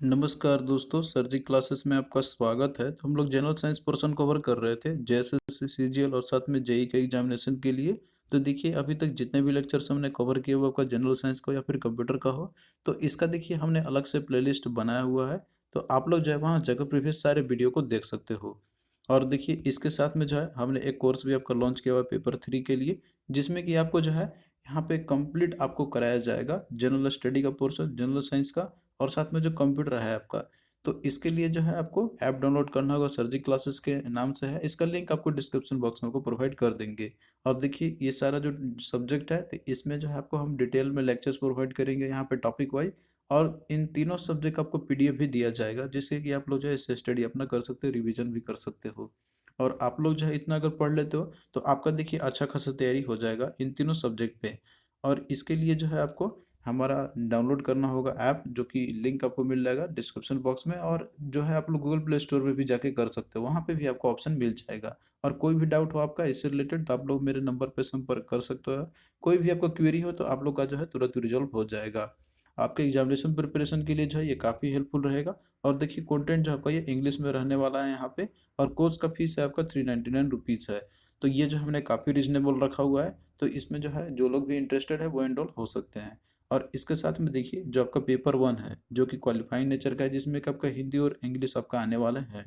नमस्कार दोस्तों, सर जी क्लासेस में आपका स्वागत है। तो हम लोग जनरल साइंस पोर्शन कवर कर रहे थे जेएसएससी सीजीएल और साथ में जेई के एग्जामिनेशन के लिए। तो देखिए अभी तक जितने भी लेक्चर्स हमने कवर किए वो आपका जनरल साइंस का या फिर कंप्यूटर का हो, तो इसका देखिए हमने अलग से प्लेलिस्ट बनाया हुआ है। तो आप लोग जो है वहाँ जगह प्रीवियस सारे वीडियो को देख सकते हो। और देखिए इसके साथ में जो है हमने एक कोर्स भी आपका लॉन्च किया हुआ है पेपर 3 के लिए, जिसमें कि आपको जो है यहाँ पे कंप्लीट आपको कराया जाएगा जनरल स्टडी का पोर्शन जनरल साइंस का, और साथ में जो कंप्यूटर है आपका। तो इसके लिए जो है आपको ऐप डाउनलोड करना होगा, सर जी क्लासेस के नाम से है। इसका लिंक आपको डिस्क्रिप्शन बॉक्स में आपको प्रोवाइड कर देंगे। और देखिए ये सारा जो सब्जेक्ट है तो इसमें जो है आपको हम डिटेल में लेक्चर्स प्रोवाइड करेंगे यहाँ पे टॉपिक वाइज। और इन तीनों सब्जेक्ट आपको पीडीएफ भी दिया जाएगा, जिससे कि आप लोग जो है इससे स्टडी अपना कर सकते हो, रिविजन भी कर सकते हो। और आप लोग जो है इतना अगर पढ़ लेते हो तो आपका देखिए अच्छा खासा तैयारी हो जाएगा इन तीनों सब्जेक्ट पे। और इसके लिए जो है आपको हमारा डाउनलोड करना होगा ऐप, जो कि लिंक आपको मिल जाएगा डिस्क्रिप्शन बॉक्स में। और जो है आप लोग गूगल प्ले स्टोर पे भी जाके कर सकते हो, वहाँ पे भी आपको ऑप्शन मिल जाएगा। और कोई भी डाउट हो आपका इससे रिलेटेड तो आप लोग मेरे नंबर पे संपर्क कर सकते हो। कोई भी आपका क्वेरी हो तो आप लोग का जो है तुरंत रिजॉल्व हो जाएगा। आपके एग्जामिनेशन प्रिपरेशन के लिए जो है ये काफ़ी हेल्पफुल रहेगा। और देखिए कंटेंट जो आपका ये इंग्लिश में रहने वाला है यहाँ पे। और कोर्स का फीस है आपका 399 रुपीज़ है। तो ये जो हमने काफ़ी रिजनेबल रखा हुआ है। तो इसमें जो है जो लोग भी इंटरेस्टेड है वो एनरोल हो सकते हैं। और इसके साथ में देखिए जो आपका पेपर 1 है जो कि क्वालिफाइंग नेचर का है, जिसमें कि आपका हिंदी और इंग्लिश आपका आने वाला है।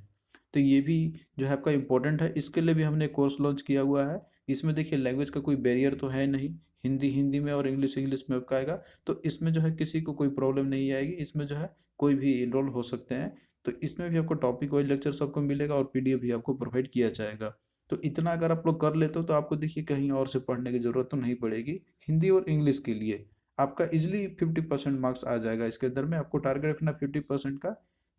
तो ये भी जो है आपका इम्पोर्टेंट है, इसके लिए भी हमने कोर्स लॉन्च किया हुआ है। इसमें देखिए लैंग्वेज का कोई बैरियर तो है नहीं, हिंदी हिंदी में और इंग्लिश इंग्लिश में आपका आएगा। तो इसमें जो है किसी को कोई प्रॉब्लम नहीं आएगी, इसमें जो है कोई भी इनरोल हो सकते हैं। तो इसमें भी आपको टॉपिक वाइज लेक्चर सबको मिलेगा और पीडीएफ भी आपको प्रोवाइड किया जाएगा। तो इतना अगर आप लोग कर लेते हो तो आपको देखिए कहीं और से पढ़ने की ज़रूरत तो नहीं पड़ेगी। हिंदी और इंग्लिश के लिए आपका इजिली 50% मार्क्स आ जाएगा। इसके अंदर में आपको टारगेट रखना 50% का,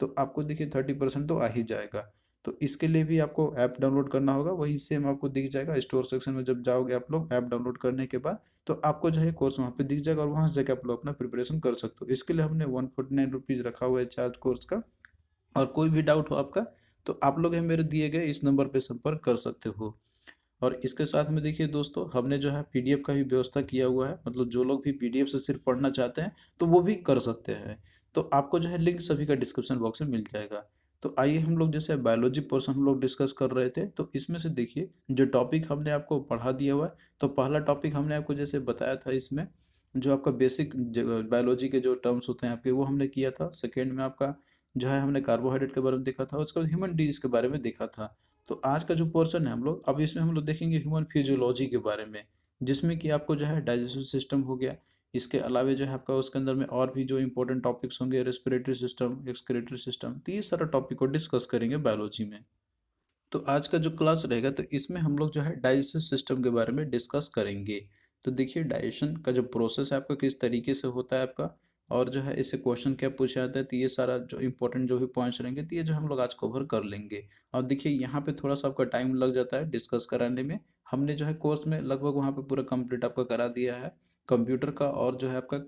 तो आपको देखिए 30% तो आ ही जाएगा। तो इसके लिए भी आपको ऐप डाउनलोड करना होगा, वहीं सेम आपको दिख जाएगा स्टोर सेक्शन में। जब जाओगे आप लोग ऐप डाउनलोड करने के बाद तो आपको जो है कोर्स वहाँ पे दिख जाएगा, और वहाँ से जाकर आप लोग अपना प्रिपरेशन कर सकते हो। इसके लिए हमने 149 रुपीज़ रखा हुआ है चार्ज कोर्स का। और कोई भी डाउट हो आपका तो आप लोग हैं मेरे दिए गए इस नंबर पे संपर्क कर सकते हो। और इसके साथ में देखिए दोस्तों हमने जो है पीडीएफ का भी व्यवस्था किया हुआ है, मतलब जो लोग भी पीडीएफ से सिर्फ पढ़ना चाहते हैं तो वो भी कर सकते हैं। तो आपको जो है लिंक सभी का डिस्क्रिप्शन बॉक्स में मिल जाएगा। तो आइए हम लोग जैसे बायोलॉजी पोर्शन हम लोग डिस्कस कर रहे थे, तो इसमें से देखिए जो टॉपिक हमने आपको पढ़ा दिया हुआ है। तो पहला टॉपिक हमने आपको जैसे बताया था, इसमें जो आपका बेसिक बायोलॉजी के जो टर्म्स होते हैं आपके वो हमने किया था। सेकेंड में आपका जो है हमने कार्बोहाइड्रेट के बारे में देखा था, उसके बाद ह्यूमन डिजीज के बारे में देखा था। तो आज का जो पोर्शन है हम लोग अब इसमें हम लोग देखेंगे ह्यूमन फिजियोलॉजी के बारे में, जिसमें कि आपको जो है डाइजेस्टिव सिस्टम हो गया। इसके अलावा जो है आपका उसके अंदर में और भी जो इंपॉर्टेंट टॉपिक्स होंगे, रेस्पिरेटरी सिस्टम, एक्सक्रेटरी सिस्टम, तो ये सारा टॉपिक को डिस्कस करेंगे बायोलॉजी में। तो आज का जो क्लास रहेगा तो इसमें हम लोग जो है डाइजेस्टिव सिस्टम के बारे में डिस्कस करेंगे। तो देखिए डाइजेशन का जो प्रोसेस है आपका किस तरीके से होता है आपका, और जो है इससे क्वेश्चन क्या पूछा जाता है, तो ये सारा जो इंपॉर्टेंट जो भी पॉइंट्स रहेंगे तो ये जो हम लोग आज कवर कर लेंगे। और देखिए यहाँ पे थोड़ा सा आपका टाइम लग जाता है डिस्कस कराने में। हमने जो है कोर्स में लगभग वहाँ पे पूरा कंप्लीट आपका करा दिया है कंप्यूटर का, और जो है आपका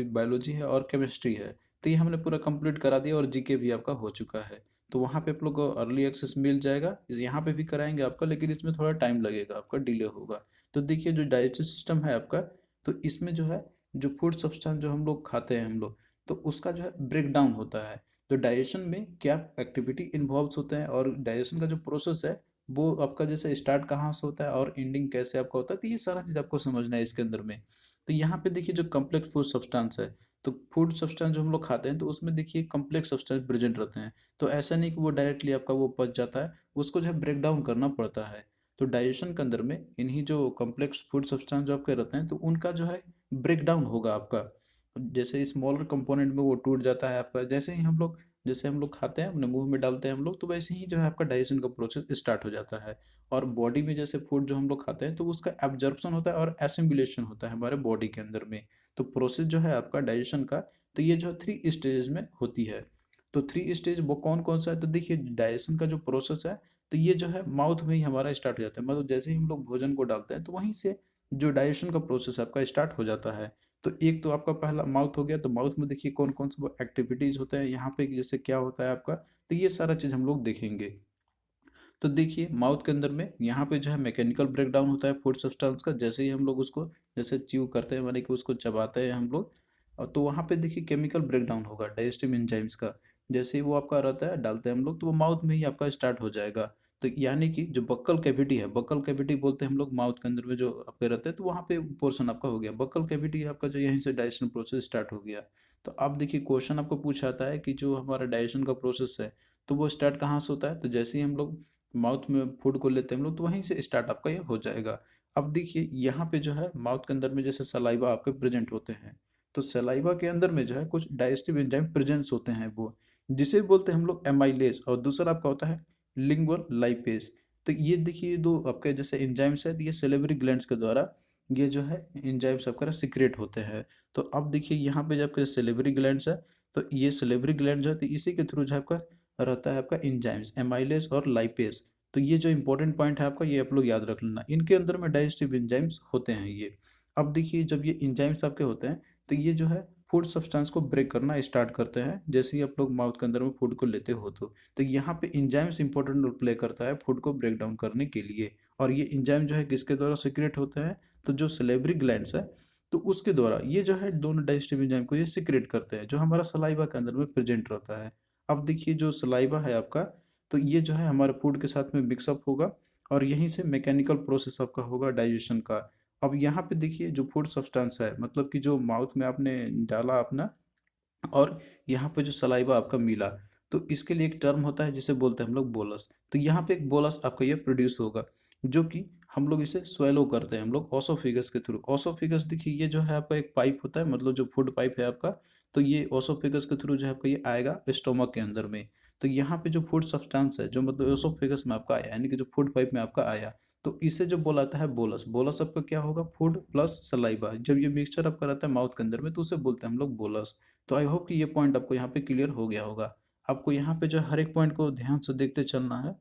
बायोलॉजी है और केमिस्ट्री है, तो ये हमने पूरा कंप्लीट करा दिया। और जीके भी आपका हो चुका है। तो वहाँ पे आप लोग को अर्ली एक्सेस मिल जाएगा, यहाँ पे भी कराएंगे आपका, लेकिन इसमें थोड़ा टाइम लगेगा, आपका डिले होगा। तो देखिए जो डाइजेस्टिव सिस्टम है आपका, तो इसमें जो है जो फूड सब्सटेंस जो हम लोग खाते हैं हम लोग, तो उसका जो है ब्रेक डाउन होता है। तो डाइजेशन में क्या एक्टिविटी इन्वॉल्व होते हैं, और डाइजेशन का जो प्रोसेस है वो आपका जैसे स्टार्ट कहाँ से होता है और एंडिंग कैसे आपका होता है, तो ये सारा चीज़ आपको समझना है इसके अंदर में। तो यहाँ पे देखिए जो कम्प्लेक्स फूड सब्सटेंस है, तो फूड सब्सटेंस जो हम लोग खाते हैं तो उसमें देखिए कम्प्लेक्स सब्सटेंस प्रेजेंट रहते हैं। तो ऐसा नहीं कि वो डायरेक्टली आपका वो पच जाता है, उसको जो है ब्रेक डाउन करना पड़ता है। तो डाइजेशन के अंदर में इन्हीं जो कम्प्लेक्स फूड सब्सटेंस जो आपके रहते हैं तो उनका जो है ब्रेक डाउन होगा आपका। जैसे स्मॉलर कंपोनेंट में वो टूट जाता है आपका, जैसे हम लोग खाते हैं अपने मुंह में डालते हैं हम लोग, तो वैसे ही जो है आपका डाइजेशन का प्रोसेस स्टार्ट हो जाता है। और बॉडी में जैसे फूड जो हम लोग खाते हैं तो उसका एब्जॉर्प्शन होता है और एसिमिलेशन होता है हमारे बॉडी के अंदर में। तो प्रोसेस जो है आपका डाइजेशन का, तो ये जो 3 स्टेज में होती है। तो 3 स्टेज वो कौन कौन सा है, तो देखिए डाइजेशन का जो प्रोसेस है तो ये जो है माउथ में ही हमारा स्टार्ट हो जाता है। मतलब जैसे ही हम लोग भोजन को डालते हैं तो वहीं से जो डाइजेशन का प्रोसेस आपका स्टार्ट हो जाता है। तो एक तो आपका पहला माउथ हो गया, तो माउथ में देखिए कौन कौन से वो एक्टिविटीज होते हैं यहाँ पे, जैसे क्या होता है आपका, तो ये सारा चीज़ हम लोग देखेंगे। तो देखिए माउथ के अंदर में यहाँ पे जो है मैकेनिकल ब्रेकडाउन होता है फूड सब्सटेंस का, जैसे ही हम लोग उसको जैसे च्यू करते हैं, माने कि उसको चबाते हैं हम लोग। और तो वहाँ पे देखिए केमिकल ब्रेकडाउन होगा डाइजेस्टिव एंजाइम्स का। जैसे ही वो आपका रहता है डालते हैं हम लोग, तो वो माउथ में ही आपका स्टार्ट हो जाएगा। तो यानी कि जो बक्कल कैविटी है, बक्कल कैविटी बोलते हैं हम लोग माउथ के अंदर में जो आपके रहते हैं, तो वहाँ पे पोर्शन आपका हो गया बक्कल कैविटी आपका, जो यहीं से डाइजेशन प्रोसेस स्टार्ट हो गया। तो अब देखिए क्वेश्चन आपको पूछा आता है कि जो हमारा डाइजेशन का प्रोसेस है तो वो स्टार्ट कहाँ से होता है, तो जैसे ही हम लोग माउथ में फूड को लेते हैं हम लोग, तो वहीं से स्टार्ट आपका ये हो जाएगा। अब देखिए यहाँ पे जो है माउथ के अंदर में जैसे सलाइवा आपके प्रेजेंट होते हैं, तो सलाइवा के अंदर में जो है कुछ डाइजेस्टिव एंजाइम प्रेजेंस होते हैं, वो जिसे बोलते हैं हम लोग एमाइलेज, और दूसरा आपका होता है लिंगुअल लाइपेज। तो ये देखिए दो आपके जैसे एंजाइम्स है, तो ये सेलेवरी ग्लैंड्स के द्वारा ये जो है एंजाइम्स आपका सिक्रेट होते हैं। तो अब देखिए यहाँ पे जब सेलेवरी ग्लैंड्स है, तो ये सेलेवरी ग्लैंड जो है तो इसी के थ्रू जो है आपका रहता है आपका एंजाइम्स एमाइलेज और लाइपेज। तो ये जो इंपॉर्टेंट पॉइंट है आपका, ये आप लोग याद रख लेना, इनके अंदर में डाइजेस्टिव एंजाइम्स होते हैं ये। अब देखिए जब ये एंजाइम्स आपके होते हैं, तो ये जो है फूड सब्सटेंस को ब्रेक करना स्टार्ट करते हैं जैसे ही आप लोग माउथ के अंदर में फूड को लेते हो। तो यहाँ पे एंजाइम्स इंपॉर्टेंट रोल प्ले करता है फूड को ब्रेक डाउन करने के लिए। और ये एंजाइम जो है किसके द्वारा सिक्रेट होते हैं, तो जो सलेवरी ग्लैंड्स है तो उसके द्वारा ये जो है दोनों डाइजेस्टिव एंजाइम को ये सिक्रेट करते हैं, जो हमारा सलाइवा के अंदर में प्रेजेंट रहता है। अब देखिए जो सलाइवा है आपका, तो ये जो है हमारे फूड के साथ में मिक्सअप होगा, और यहीं से मैकेनिकल प्रोसेस आपका होगा डाइजेशन का। अब यहाँ पे देखिए जो फूड सब्सटेंस है, मतलब कि जो माउथ में आपने डाला अपना, और यहाँ पे जो सलाइवा आपका मिला, तो इसके लिए एक टर्म होता है जिसे बोलते हैं हम लोग बोलस। तो यहाँ पे एक बोलस आपका ये प्रोड्यूस होगा, जो कि हम लोग इसे स्वेलो करते हैं हम लोग ओसोफिगस के थ्रू। ओसोफिगस देखिए ये जो है आपका एक पाइप होता है, मतलब जो फूड पाइप है आपका, तो ये ओसोफिगस के थ्रू जो है आपका ये आएगा स्टोमक के अंदर में। तो यहाँ पे जो फूड सब्सटेंस है जो मतलब ओसोफिगस में आपका आया, यानी कि जो फूड पाइप में आपका आया, तो इसे जो बोलाता है बोलस। बोलस आपका क्या होगा, फूड प्लस सलाइवा, जब ये मिक्सचर आपका रहता है माउथ के अंदर में, तो उसे बोलते हैं हम लोग बोलस। तो आई होप कि ये पॉइंट आपको यहाँ पे क्लियर हो गया होगा। आपको यहाँ पे जो हर एक पॉइंट को ध्यान से देखते चलना है।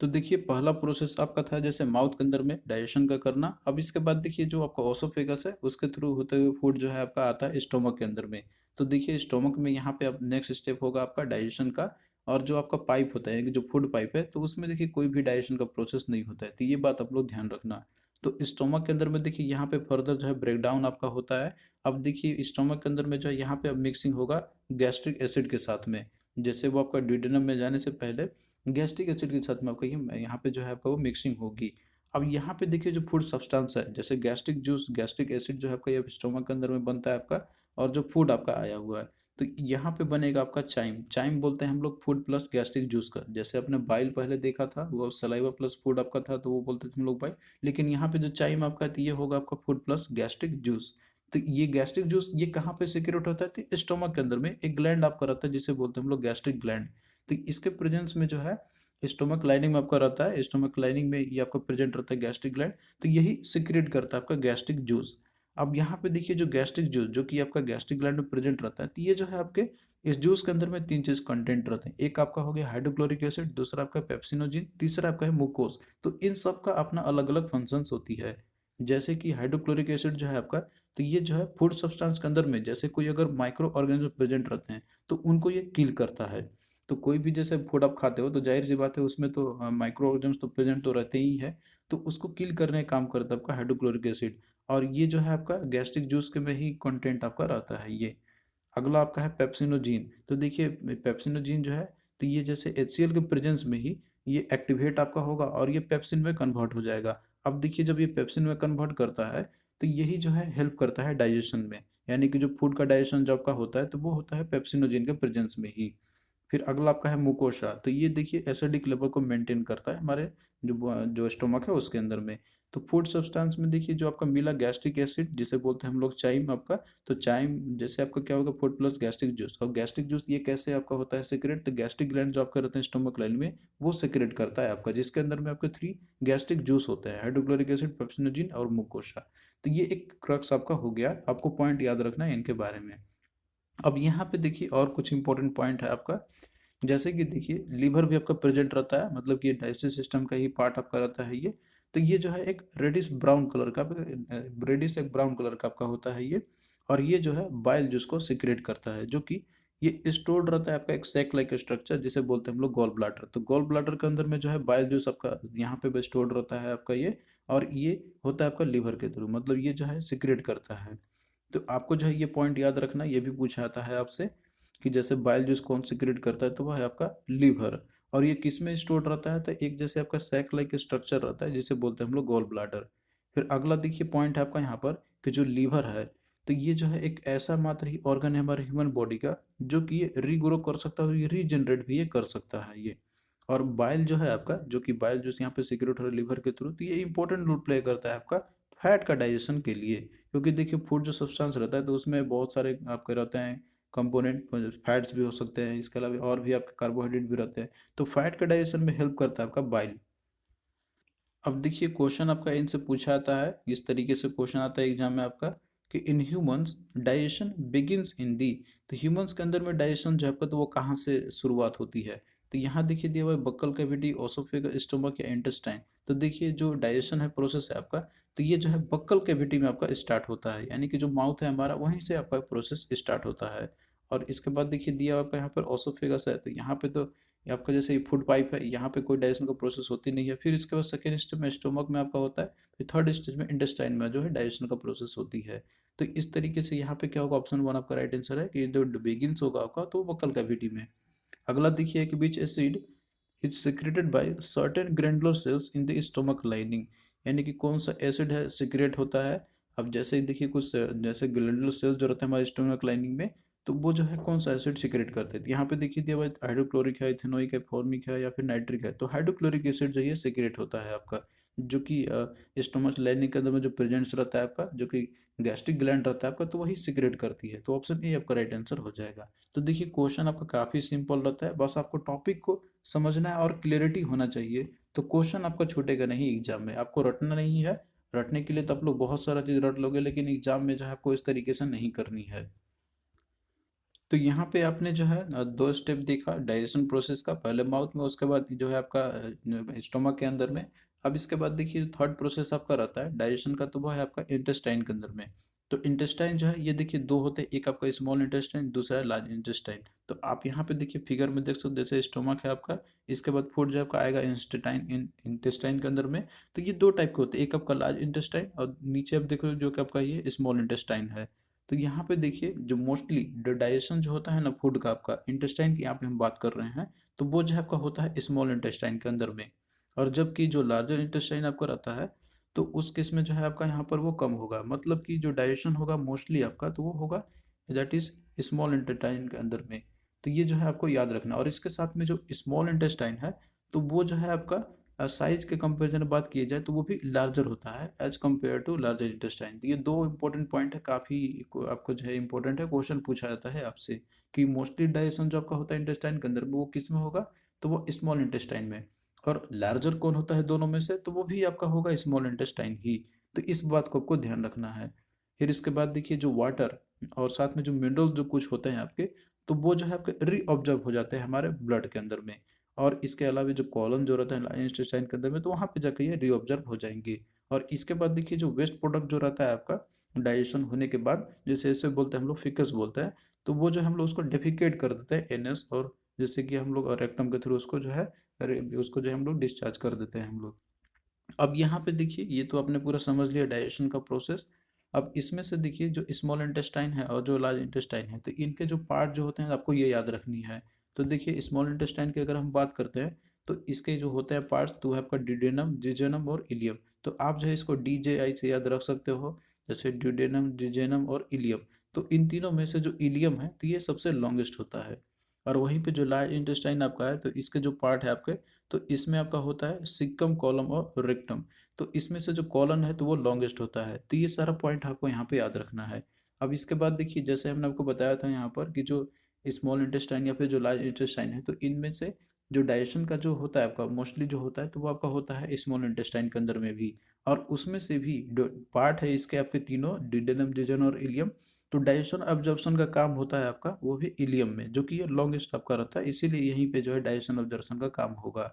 तो देखिए पहला प्रोसेस आपका था जैसे माउथ के अंदर में डाइजेशन का करना। अब इसके बाद देखिए जो आपका ओसोफेगस है उसके थ्रू होते हुए फूड जो है आपका आता है स्टोमक के अंदर में। तो देखिए स्टोमक में यहाँ पे अब नेक्स्ट स्टेप होगा आपका डाइजेशन का। और जो आपका पाइप होता है कि जो फूड पाइप है, तो उसमें देखिए कोई भी डाइजेशन का प्रोसेस नहीं होता है, तो ये बात आप लोग ध्यान रखना। तो स्टोमक के अंदर में देखिए यहाँ पे फर्दर जो है ब्रेक डाउन आपका होता है। अब देखिए स्टोमक के अंदर में जो है यहाँ पे अब मिक्सिंग होगा गैस्ट्रिक एसिड के साथ में, जैसे वो आपका ड्यूडेनम में जाने से पहले गैस्ट्रिक एसिड के साथ में आपका ये यहाँ पे जो है आपका वो मिक्सिंग होगी। अब यहाँ पे देखिए जो फूड सब्सटेंस है जैसे गैस्ट्रिक जूस, गैस्ट्रिक एसिड जो है आपका ये स्टोमक के अंदर में बनता है आपका, और जो फूड आपका आया हुआ है, तो यहाँ पे बनेगा आपका चाइम। चाइम बोलते हैं हम लोग फूड प्लस गैस्ट्रिक जूस का। जैसे आपने बाइल पहले देखा था वो सलाइवा प्लस फूड आपका था, तो वो बोलते थे हम लोग बाइल। लेकिन यहाँ पे जो चाइम आपका है, तो ये होगा आपका फूड प्लस गैस्ट्रिक जूस। तो ये गैस्ट्रिक जूस ये कहाँ पे सिक्रेट होता है, तो स्टोमक के अंदर में एक ग्लैंड आपका रहता है जिसे बोलते हैं हम लोग गैस्ट्रिक ग्लैंड। तो इसके प्रेजेंस में जो है स्टोमक लाइनिंग में आपका रहता है, स्टोमक लाइनिंग में ये आपका प्रेजेंट रहता है गैस्ट्रिक ग्लैंड। तो यही सिक्रेट करता है आपका गैस्ट्रिक जूस। अब यहाँ पे देखिए जो गैस्ट्रिक जूस जो कि आपका गैस्ट्रिक ग्लैंड में प्रेजेंट रहता है, तो ये जो है आपके इस जूस के अंदर में तीन चीज कंटेंट रहते हैं। एक आपका हो गया हाइड्रोक्लोरिक एसिड, दूसरा आपका पेप्सिनोजिन, तीसरा आपका है मुकोस। तो इन सब का अपना अलग अलग फंक्शंस होती है। जैसे कि हाइड्रोक्लोरिक एसिड जो है आपका, तो ये जो है फूड सब्सटेंस के अंदर में जैसे कोई अगर माइक्रो ऑर्गेनिज्म प्रेजेंट रहते हैं, तो उनको ये किल करता है। तो कोई भी जैसे फूड आप खाते हो तो जाहिर सी बात है उसमें तो माइक्रो ऑर्गेनिज्म तो प्रेजेंट तो रहते ही है, तो उसको किल करने का काम करता है आपका हाइड्रोक्लोरिक एसिड। और ये जो है आपका गैस्ट्रिक जूस के में ही कंटेंट आपका रहता है ये। अगला आपका है पेप्सिनोजीन। तो देखिए पेप्सिनोजीन जो है, तो ये जैसे HCl के प्रेजेंस में ही ये एक्टिवेट आपका होगा और ये पेप्सिन में कन्वर्ट हो जाएगा। अब देखिए जब ये पेप्सिन में कन्वर्ट करता है, तो यही जो है हेल्प करता है डाइजेशन में, यानी कि जो फूड का डाइजेशन जो आपका होता है तो वो होता है पेप्सिनोजीन के प्रेजेंस में ही। फिर अगला आपका है मुकोशा। तो ये देखिए एसिडिक लेवल को मेंटेन करता है हमारे जो स्टोमक है उसके अंदर में। तो फूड सब्सटेंस में देखिए जो आपका मिला गैस्ट्रिक एसिड जिसे बोलते हैं हम लोग चाइम आपका। तो चाइम जैसे आपका क्या होगा फूड प्लस गैस्ट्रिक जूस। और गैस्ट्रिक जूस ये कैसे आपका होता है सेक्रेट, तो गैस्ट्रिक ग्लैंड जो आपका रहते हैं स्टोमक लाइन में, वो सेक्रेट करता है आपका, जिसके अंदर में आपके 3 गैस्ट्रिक जूस होते हैं, हाइड्रोक्लोरिक एसिड, पेप्सिनोजिन और मुकोशा। तो ये एक क्रक्स आपका हो गया, आपको पॉइंट याद रखना है इनके बारे में। अब यहाँ पे देखिए और कुछ इंपॉर्टेंट पॉइंट है आपका। जैसे कि देखिए लीवर भी आपका प्रेजेंट रहता है, मतलब कि ये डाइजेस्टिव सिस्टम का ही पार्ट आपका रहता है ये। तो ये जो है एक रेडिश ब्राउन कलर का, रेडिश एक ब्राउन कलर का आपका होता है ये। और ये जो है बाइल जूस को सिक्रेट करता है, जो कि ये स्टोर्ड रहता है आपका एक सैक लाइक स्ट्रक्चर जिसे बोलते हैं हम लोग गॉल ब्लाडर। तो गॉल ब्लाडर के अंदर में जो है बाइल जूस आपका यहाँ पे स्टोर्ड रहता है आपका ये। और ये होता है आपका लीवर के थ्रू, मतलब ये जो है सिक्रेट करता है। तो आपको जो है ये पॉइंट याद रखना, ये भी पूछा आता है आपसे। कि जैसे बाइल जूस कौन सिक्रेट करता है, तो वह है आपका लीवर। और ये किस में स्टोर रहता है, तो एक जैसे आपका सैक लाइक स्ट्रक्चर रहता है जिसे बोलते हैं हम लोग गॉल ब्लाडर। फिर अगला देखिए पॉइंट है आपका यहाँ पर कि जो लीवर है, तो ये जो है एक ऐसा मात्र ही ऑर्गन है हमारे ह्यूमन बॉडी का जो कि ये रीग्रो कर सकता है और ये रीजनरेट भी ये कर सकता है ये। और बाइल जो है आपका, जो कि बाइल जूस यहाँ पे सिक्रेट हो रहा है लीवर के थ्रू, तो ये इंपॉर्टेंट रोल प्ले करता है आपका फैट का डाइजेशन के लिए। क्योंकि देखिए फूड जो सब्सटेंस रहता है तो उसमें बहुत सारे आपके रहते हैं कंपोनेंट, फैट्स भी हो सकते हैं, इसके अलावा और भी आपके कार्बोहाइड्रेट भी रहते हैं। तो फैट का डाइजेशन में हेल्प करता है आपका बाइल। अब देखिए क्वेश्चन आपका इनसे पूछा आता है, इस तरीके से क्वेश्चन आता है एग्जाम में आपका कि in humans digestion begins in the. तो ह्यूमंस के अंदर में डाइजेशन जो है आपका, तो वो कहाँ से शुरुआत होती है। तो यहाँ देखिए दिया हुआ है बक्कल कैविटी, ओसोफेगस, स्टोमक या इंटेस्टाइन। तो देखिए जो डाइजेशन है प्रोसेस है आपका, तो ये जो है बक्कल कैविटी में आपका स्टार्ट होता है, यानी कि जो माउथ है हमारा वहीं से आपका प्रोसेस स्टार्ट होता है। और इसके बाद देखिए दिया हुआ आपका यहाँ पर ओसोफेगस है, तो यहाँ पे तो ये आपका जैसे फूड पाइप है, यहाँ पे कोई डाइजेशन का प्रोसेस होती नहीं है। फिर इसके बाद सेकेंड स्टेज में स्टोमक में आपका होता है, फिर थर्ड स्टेज में इंटेस्टाइन में जो है डाइजेशन का प्रोसेस होती है। तो इस तरीके से यहाँ पे क्या होगा, ऑप्शन वन आपका राइट आंसर है कि जो बिगिंस होगा आपका तो बक्कल कैविटी में। अगला देखिए कि which acid is secreted by certain glandular cells in the stomach lining, यानी कि कौन सा एसिड है सिक्रेट होता है। अब जैसे ही देखिए कुछ जैसे ग्लैंडुलर सेल्स जो रहते हैं हमारे स्टोमक लाइनिंग में, तो वो जो है कौन सा एसिड सिक्रेट करते हैं। तो यहाँ पे देखिए दिया हुआ है हाइड्रोक्लोरिक है, इथेनोइक है, फॉर्मिक है या फिर नाइट्रिक है। तो हाइड्रोक्लोरिक एसिड जो है सिक्रेट होता है आपका, जो कि स्टोमक लाइनिंग के अंदर में जो प्रेजेंट्स रहता है आपका, जो कि गैस्ट्रिक ग्लैंड रहता है आपका, तो वही सिक्रेट करती है। तो ऑप्शन ए आपका राइट आंसर हो जाएगा। तो देखिए क्वेश्चन आपका काफ़ी सिंपल रहता है, बस आपको टॉपिक को समझना है और क्लियरिटी होना चाहिए। तो क्वेश्चन आपका छूटेगा नहीं एग्जाम में, आपको रटना नहीं है। रटने के लिए तो आप लोग बहुत सारा चीज़ रट लोगे, लेकिन एग्जाम में जो है आपको इस तरीके से नहीं करनी है। तो यहाँ पे आपने जो है दो स्टेप देखा डाइजेशन प्रोसेस का, पहले माउथ में, उसके बाद जो है आपका स्टोमक के अंदर में। अब इसके बाद देखिए थर्ड प्रोसेस आपका रहता है डाइजेशन का, तो वो है आपका इंटेस्टाइन के अंदर में। तो इंटेस्टाइन जो है ये देखिए दो होते हैं, एक आपका स्मॉल इंटेस्टाइन, दूसरा है लार्ज इंटेस्टाइन। तो आप यहाँ पे देखिए फिगर में देख सकते हो, जैसे स्टोमक है आपका, इसके बाद फूड जो आपका आएगा इंस्टेटाइन, इंटेस्टाइन के अंदर में। तो ये दो टाइप के होते हैं, एक आपका लार्ज इंटेस्टाइन और नीचे आप देखो जो कि आपका ये स्मॉल इंटेस्टाइन है। तो यहाँ पे देखिए जो मोस्टली डाइजेशन जो होता है ना फूड का आपका, इंटेस्टाइन की यहाँ पे हम बात कर रहे हैं, तो वो जो है आपका होता है स्मॉल इंटेस्टाइन के अंदर में। और जबकि जो लार्जर इंटेस्टाइन आपका रहता है, तो उस केस में जो है आपका यहाँ पर वो कम होगा, मतलब कि जो डाइजेशन होगा मोस्टली आपका, तो वो होगा दैट इज स्मॉल इंटेस्टाइन के अंदर में। तो ये जो है आपको याद रखना। और इसके साथ में जो स्मॉल इंटेस्टाइन है, तो वो जो है आपका साइज के कंपेरिजन में बात की जाए तो वो भी लार्जर होता है as compare to larger intestine. तो ये दो इंपॉर्टेंट पॉइंट है, काफ़ी आपको जो है इंपॉर्टेंट है, क्वेश्चन पूछा जाता है आपसे कि मोस्टली डाइजेशन जो आपका होता है इंटेस्टाइन के अंदर में वो किस में होगा, तो वो स्मॉल इंटेस्टाइन में। और लार्जर कौन होता है दोनों में से, तो वो भी आपका होगा स्मॉल इंटेस्टाइन ही। तो इस बात को आपको ध्यान रखना है। फिर इसके बाद देखिए जो वाटर और साथ में जो मिनरल्स जो कुछ होते हैं आपके, तो वो जो है आपके रीऑब्जर्व हो जाते हैं हमारे ब्लड के अंदर में। और इसके अलावा जो कॉलन जो रहता है लाइन इंटेस्टाइन के अंदर में, तो वहाँ पे जाकर ये रीऑब्जर्व हो जाएंगे। और इसके बाद देखिए जो वेस्ट प्रोडक्ट जो रहता है आपका डाइजेशन होने के बाद, जैसे इसे बोलते हैं हम लोग फिकस बोलते हैं, तो वो जो हम लोग उसको डेफिकेट कर देते हैं एनएस, और जैसे कि हम लोग रेक्टम के थ्रू उसको जो है उसको जो है हम लोग डिस्चार्ज कर देते हैं हम लोग। अब यहाँ पे देखिए ये तो आपने पूरा समझ लिया डाइजेशन का प्रोसेस। अब इसमें से देखिए जो स्मॉल इंटेस्टाइन है और जो लार्ज इंटेस्टाइन है, तो इनके जो पार्ट जो होते हैं आपको ये याद रखनी है। तो देखिए स्मॉल इंटेस्टाइन की अगर हम बात करते हैं, तो इसके जो होते हैं पार्ट्स, तो है आपका डिडेनम, जिजेनम और इलियम। तो आप जो है इसको डीजेआई से याद रख सकते हो, जैसे ड्यूडेनम, जिजेनम और इलियम। तो इन तीनों में से जो इलियम है तो ये सबसे लॉन्गेस्ट होता है। और वहीं पे जो लार्ज इंटेस्टाइन आपका है, तो इसके जो पार्ट है आपके, तो इसमें आपका होता है सिक्कम, कॉलम और रेक्टम। तो इसमें से जो कॉलन है तो वो लॉन्गेस्ट होता है। तो ये सारा पॉइंट आपको यहाँ पे याद रखना है। अब इसके बाद देखिए जैसे हमने आपको बताया था यहाँ पर कि जो स्मॉल इंटेस्टाइन या फिर जो लार्ज इंटेस्टाइन है, तो इनमें से जो डाइजेशन का जो होता है आपका मोस्टली जो होता है, तो वो आपका होता है स्मॉल इंटेस्टाइन के अंदर में भी। और उसमें से भी पार्ट है इसके आपके तीनों, डिडेनम, जिजन और इलियम। तो डाइजेशन ऑब्जर्प्शन का काम होता है आपका वो भी इलियम में, जो कि ये लॉन्गेस्ट आपका रहता है, इसीलिए यहीं पे जो है डाइजेशन ऑब्जर्प्शन का काम होगा।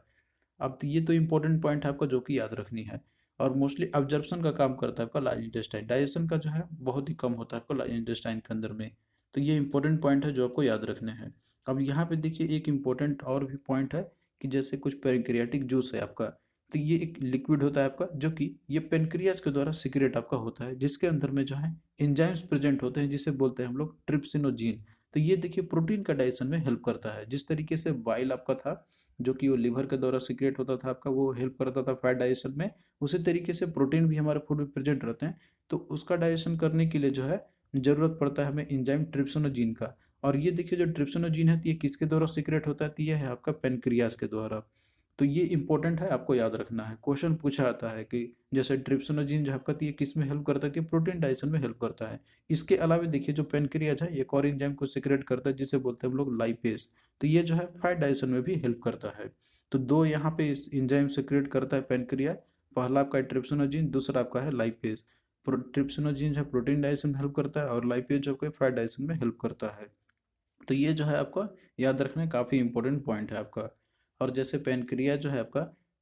अब तो ये तो इंपॉर्टेंट पॉइंट है आपका जो कि याद रखनी है। और मोस्टली ऑब्जर्प्शन का काम करता है आपका लार्ज इंटेस्टाइन, डाइजेशन का जो है बहुत ही कम होता है आपका लार्ज इंटेस्टाइन के अंदर में। तो ये इंपॉर्टेंट पॉइंट है जो आपको याद रखने हैं। अब यहाँ पे देखिए एक इंपॉर्टेंट और भी पॉइंट है कि जैसे कुछ पेनक्रियाटिक जूस है आपका, तो ये एक लिक्विड होता है आपका, जो कि ये पेनक्रियाज के द्वारा सिक्रेट आपका होता है, जिसके अंदर में जो है एंजाइम्स प्रेजेंट होते हैं जिसे बोलते हैं हम लोग ट्रिप्सिनोजीन। तो ये देखिए प्रोटीन का डाइजेशन में हेल्प करता है। जिस तरीके से बाइल आपका था जो कि वो लिवर के द्वारा सीक्रेट होता था आपका, वो हेल्प करता था फैट डाइजेशन में, उसी तरीके से प्रोटीन भी हमारे फूड में प्रेजेंट रहते हैं। तो उसका डाइजेशन करने के लिए जो है जरूरत पड़ता है हमें एंजाइम ट्रिप्सिनोजीन का। और ये देखिए जो ट्रिप्सिनोजीन है तो ये किसके द्वारा सीक्रेट होता है, तो ये है आपका पेनक्रियाज के द्वारा। तो ये इंपॉर्टेंट है, आपको याद रखना है। क्वेश्चन पूछा आता है कि जैसे ट्रिप्सिनोजीन जो आपका, तो ये किस में हेल्प करता है, कि प्रोटीन डाइजेशन में हेल्प करता है। इसके अलावा देखिए जो पेनक्रियाज है एक और एंजाइम को सीक्रेट करता है जिसे बोलते हैं हम लोग लाइपेज। तो ये जो है फैट डाइजेशन में भी हेल्प करता है। तो दो यहाँ पे एंजाइम सीक्रेट करता है पेनक्रिया, पहला आपका है ट्रिप्सिनोजीन, दूसरा आपका है लाइपेज। ट्रिप्सिनोजीन जो है प्रोटीन डाइजेशन में हेल्प करता है और लाइपेज जो है फैट डाइजेशन में हेल्प करता है। तो ये जो है आपका याद रखना काफ़ी इंपॉर्टेंट पॉइंट है आपका। और जैसे पेनक्रिया जो है आपका,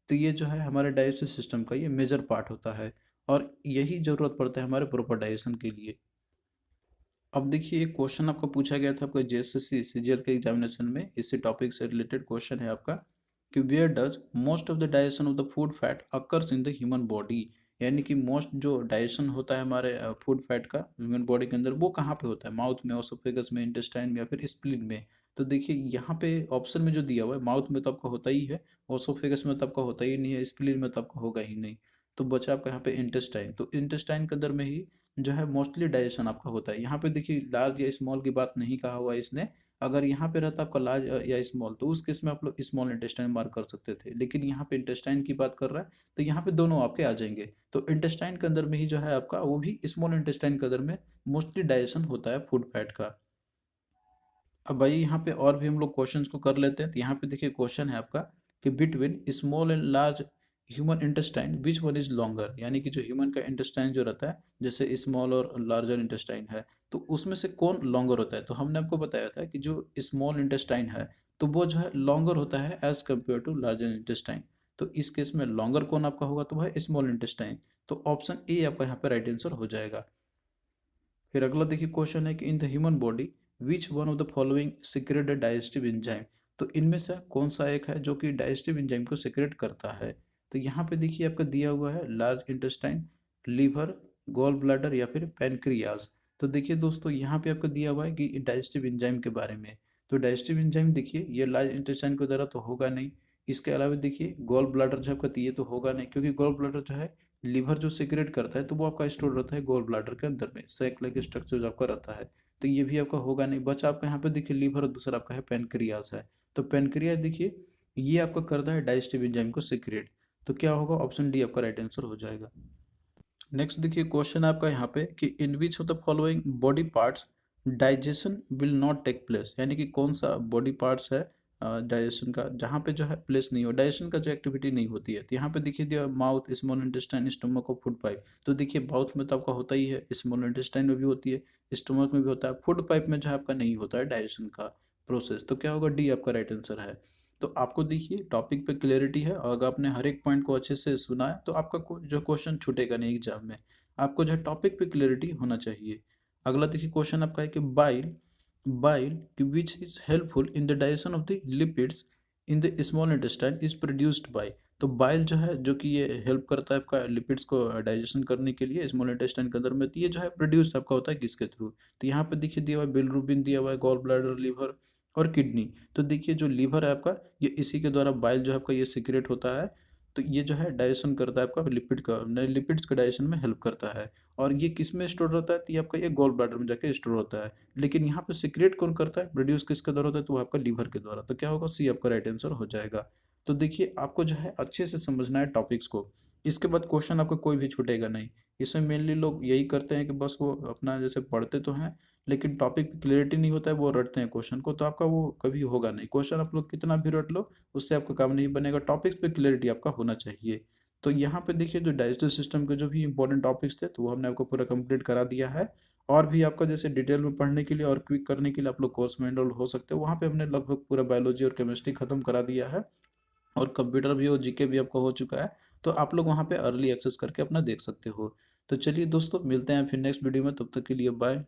तो ये जो है हमारे डाइजेस्टिव सिस्टम का ये मेजर पार्ट होता है और यही ज़रूरत पड़ता है हमारे प्रॉपर डाइजेशन के लिए। अब देखिए एक क्वेश्चन आपको पूछा गया था आपका जेएसएससी सीजीएल के एग्जामिनेशन में, इसी टॉपिक से रिलेटेड क्वेश्चन है आपका कि where does most of the digestion of the food fat occurs in the human body. यानी कि मोस्ट जो डाइजेशन होता है हमारे फूड फैट का ह्यूमन बॉडी के अंदर, वो कहाँ पे होता है, माउथ में, ओसोफेगस में, इंटेस्टाइन में या फिर स्प्लीन में। तो देखिए यहाँ पे ऑप्शन में जो दिया हुआ है, माउथ में तो आपका होता ही है, ओसोफेगस में तो आपका होता ही नहीं है, स्प्लीन में तो आपका होगा ही नहीं। तो बचा आपका यहाँ पे इंटेस्टाइन। तो इंटेस्टाइन के अंदर में ही जो है मोस्टली डाइजेशन आपका होता है। यहाँ पे देखिए लार्ज या स्मॉल की बात नहीं कहा हुआ है इसने। अगर यहाँ पे रहता आपका लार्ज या स्मॉल, तो उस केस में आप लोग स्मॉल इंटेस्टाइन मार्क कर सकते थे, लेकिन यहाँ पे इंटेस्टाइन की बात कर रहा है तो यहाँ पे दोनों आपके आ जाएंगे। तो इंटेस्टाइन के अंदर में ही जो है आपका, वो भी स्मॉल इंटेस्टाइन के अंदर में मोस्टली डाइजेशन होता है फूड फैट का। अब भाई यहाँ पे और भी हम लोग क्वेश्चंस को कर लेते हैं। तो यहाँ पे देखिए क्वेश्चन है आपका कि between small and large human intestine which one is longer. यानी कि जो ह्यूमन का इंटेस्टाइन जो रहता है, जैसे स्मॉल और लार्जर इंटेस्टाइन है, तो उसमें से कौन लॉन्गर होता है। तो हमने आपको बताया था कि जो स्मॉल इंटेस्टाइन है तो वो जो है लॉन्गर होता है as compare to larger intestine. तो इस केस में लॉन्गर कौन आपका होगा, तो वह स्मॉल इंटेस्टाइन। तो ऑप्शन ए आपका यहाँ पे राइट आंसर हो जाएगा। फिर अगला देखिए क्वेश्चन है कि in the human body which one of the following secret digestive enzyme. तो इनमें से कौन सा एक है जो कि डाइजेस्टिव एंजाइम को सिक्रेट करता है। तो यहाँ पे देखिए आपका दिया हुआ है large intestine, liver, gall bladder या फिर पैनक्रियाज। तो देखिए दोस्तों यहाँ पे आपको दिया हुआ है कि डाइजेस्टिव एंजाइम के बारे में। तो डाइजेस्टिव एंजाइम देखिए ये लार्ज इंटेस्टाइन के द्वारा तो होगा नहीं। इसके अलावा देखिए गॉल ब्लैडर जो आपका, ये तो होगा नहीं, क्योंकि गॉल ब्लैडर जो है लीवर जो सिक्रेट करता है तो वो आपका स्टोर रहता है गॉल ब्लैडर के अंदर में, सैक लाइक स्ट्रक्चर जो आपका रहता है। तो ये भी आपका होगा नहीं। बचा आपका यहाँ पे देखिए लीवर और दूसरा आपका है पेनक्रियास है। तो पेनक्रियास देखिए ये आपका करता है डाइजेस्टिव एंजाइम को सिक्रेट। तो क्या होगा, ऑप्शन डी आपका राइट आंसर हो जाएगा। नेक्स्ट देखिए क्वेश्चन है आपका यहाँ पे कि in which of the following body parts digestion will not take place. यानी कि कौन सा बॉडी पार्ट्स है डाइजेशन का जहाँ पे जो है प्लेस नहीं हो, डाइजेशन का जो एक्टिविटी नहीं होती है। तो यहाँ पे देखिए दिया माउथ, स्मॉल इंटेस्टाइन, स्टोमक और फूड पाइप। तो देखिए माउथ में तो आपका होता ही है, स्मॉल इंटेस्टाइन में भी होती है, स्टोमक में भी होता है, फूड पाइप में जो है आपका नहीं होता है डाइजेशन का प्रोसेस। तो क्या होगा, डी आपका राइट आंसर है। तो आपको देखिए टॉपिक पे क्लियरिटी है और अगर आपने हर एक पॉइंट को अच्छे से सुना है तो आपका जो क्वेश्चन छूटेगा नहीं एग्जाम में। आपको जो है टॉपिक पे क्लियरिटी होना चाहिए। अगला देखिए क्वेश्चन आपका है कि bile bile which is helpful in the digestion of the lipids in the small intestine is produced by. तो बाइल जो है जो कि ये हेल्प करता है आपका लिपिड्स को डाइजेशन करने के लिए स्मॉल इंटेस्टाइन के अंदर में, तो ये जो है प्रोड्यूस आपका होता है किसके थ्रू। तो यहाँ पे देखिए दिया हुआ है बिलिरुबिन, दिया हुआ है गॉल ब्लैडर, लीवर और किडनी। तो देखिए जो लीवर है आपका, ये इसी के द्वारा बाइल जो है आपका ये सीक्रेट होता है। तो ये जो है डाइजेशन करता है आपका लिपिड का, लिपिड्स का डाइजेशन में हेल्प करता है। और ये किस में स्टोर रहता है, तो ये आपका ये गॉल ब्लैडर में जाके स्टोर होता है। लेकिन यहाँ पे सीक्रेट कौन करता है, प्रोड्यूस किसके द्वारा होता है, तो वो आपका लीवर के द्वारा। तो क्या होगा, सी आपका राइट आंसर हो जाएगा। तो देखिए आपको जो है अच्छे से समझना है टॉपिक्स को। इसके बाद क्वेश्चन आपका कोई भी छूटेगा नहीं। इसमें मेनली लोग यही करते हैं कि बस वो अपना जैसे पढ़ते तो हैं लेकिन टॉपिक की क्लियरिटी नहीं होता है, वो रटते हैं क्वेश्चन को, तो आपका वो कभी होगा नहीं। क्वेश्चन आप लोग कितना भी रट लो उससे आपका काम नहीं बनेगा, टॉपिक्स पे क्लियरिटी आपका होना चाहिए। तो यहाँ पे देखिए जो डाइजेस्टिव सिस्टम के जो भी इंपॉर्टेंट टॉपिक्स थे तो वो हमने आपको पूरा कंप्लीट करा दिया है। और भी आपका जैसे डिटेल में पढ़ने के लिए और क्विक करने के लिए आप लोग कोर्स में एनरोल हो सकते हो। वहाँ पे हमने लगभग पूरा बायोलॉजी और केमिस्ट्री खत्म करा दिया है और कंप्यूटर भी और जीके भी आपका हो चुका है। तो आप लोग वहाँ पे अर्ली एक्सेस करके अपना देख सकते हो। तो चलिए दोस्तों मिलते हैं फिर नेक्स्ट वीडियो में, तब तक के लिए बाय।